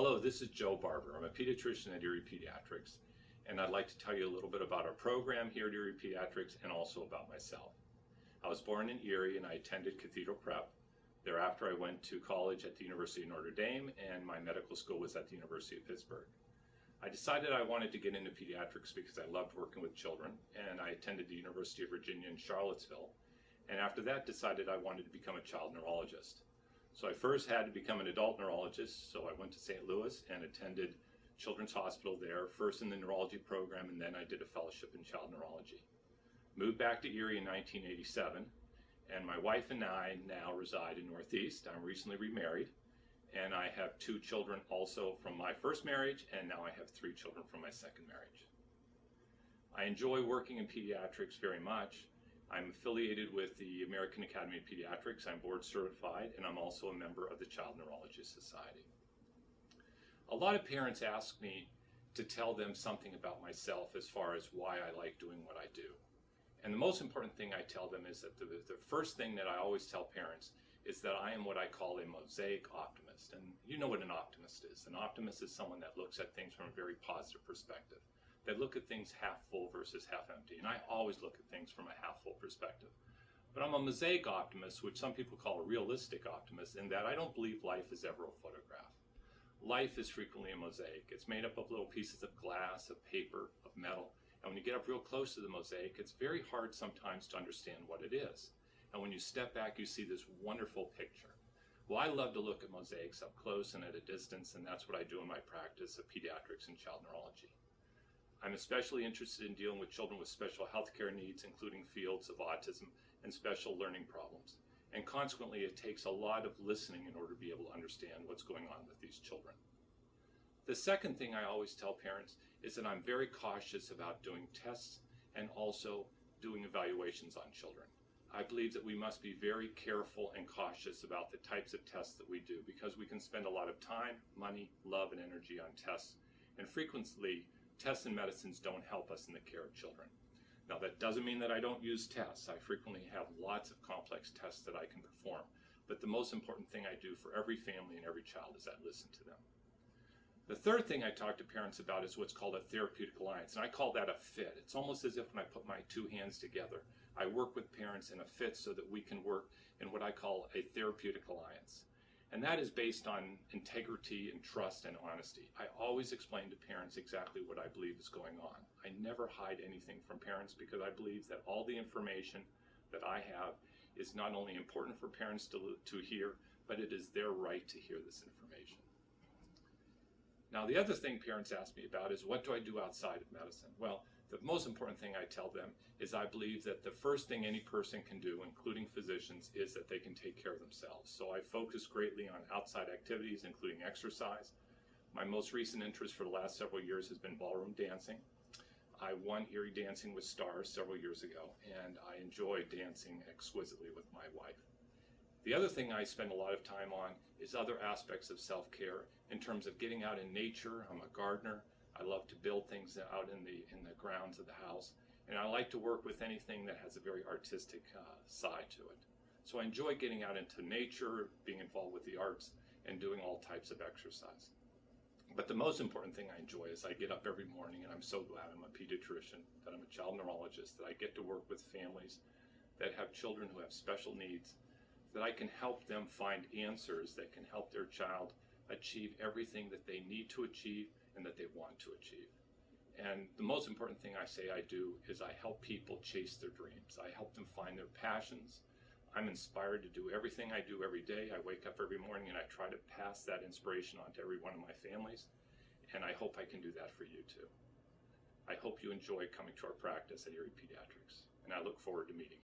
Hello, this is Joe Barber. I'm a pediatrician at Erie Pediatrics, and I'd like to tell you a little bit about our program here at Erie Pediatrics and also about myself. I was born in Erie and I attended Cathedral Prep. Thereafter, I went to college at the University of Notre Dame, and my medical school was at the University of Pittsburgh. I decided I wanted to get into pediatrics because I loved working with children, and I attended the University of Virginia in Charlottesville, and after that decided I wanted to become a child neurologist. So I first had to become an adult neurologist, so I went to St. Louis and attended Children's Hospital there, first in the neurology program, and then I did a fellowship in child neurology. Moved back to Erie in 1987, and my wife and I now reside in Northeast. I'm recently remarried, and I have 2 children also from my first marriage, and now I have 3 children from my second marriage. I enjoy working in pediatrics very much. I'm affiliated with the American Academy of Pediatrics. I'm board certified, and I'm also a member of the Child Neurologist Society. A lot of parents ask me to tell them something about myself as far as why I like doing what I do. And the most important thing I tell them is that the first thing that I always tell parents is that I am what I call a mosaic optimist. And you know what an optimist is. An optimist is someone that looks at things from a very positive perspective. They look at things half full versus half empty. And I always look at things from a half full perspective. But I'm a mosaic optimist, which some people call a realistic optimist, in that I don't believe life is ever a photograph. Life is frequently a mosaic. It's made up of little pieces of glass, of paper, of metal. And when you get up real close to the mosaic, it's very hard sometimes to understand what it is. And when you step back, you see this wonderful picture. Well, I love to look at mosaics up close and at a distance, and that's what I do in my practice of pediatrics and child neurology. I'm especially interested in dealing with children with special healthcare needs, including fields of autism and special learning problems. And consequently, it takes a lot of listening in order to be able to understand what's going on with these children. The second thing I always tell parents is that I'm very cautious about doing tests and also doing evaluations on children. I believe that we must be very careful and cautious about the types of tests that we do, because we can spend a lot of time, money, love, and energy on tests. And frequently, tests and medicines don't help us in the care of children. Now, that doesn't mean that I don't use tests. I frequently have lots of complex tests that I can perform. But the most important thing I do for every family and every child is I listen to them. The third thing I talk to parents about is what's called a therapeutic alliance, and I call that a fit. It's almost as if when I put my 2 hands together, I work with parents in a fit so that we can work in what I call a therapeutic alliance. And that is based on integrity and trust and honesty. I always explain to parents exactly what I believe is going on. I never hide anything from parents, because I believe that all the information that I have is not only important for parents to hear, but it is their right to hear this information. Now, the other thing parents ask me about is, what do I do outside of medicine? Well, the most important thing I tell them is I believe that the first thing any person can do, including physicians, is that they can take care of themselves. So I focus greatly on outside activities, including exercise. My most recent interest for the last several years has been ballroom dancing. I won Erie Dancing with Stars several years ago, and I enjoy dancing exquisitely with my wife. The other thing I spend a lot of time on is other aspects of self-care in terms of getting out in nature. I'm a gardener. I love to build things out in the grounds of the house. And I like to work with anything that has a very artistic side to it. So I enjoy getting out into nature, being involved with the arts, and doing all types of exercise. But the most important thing I enjoy is I get up every morning, and I'm so glad I'm a pediatrician, that I'm a child neurologist, that I get to work with families that have children who have special needs, that I can help them find answers that can help their child achieve everything that they need to achieve and that they want to achieve. And the most important thing I say I do is I help people chase their dreams. I help them find their passions. I'm inspired to do everything I do every day. I wake up every morning and I try to pass that inspiration on to every one of my families. And I hope I can do that for you too. I hope you enjoy coming to our practice at Erie Pediatrics, and I look forward to meeting you.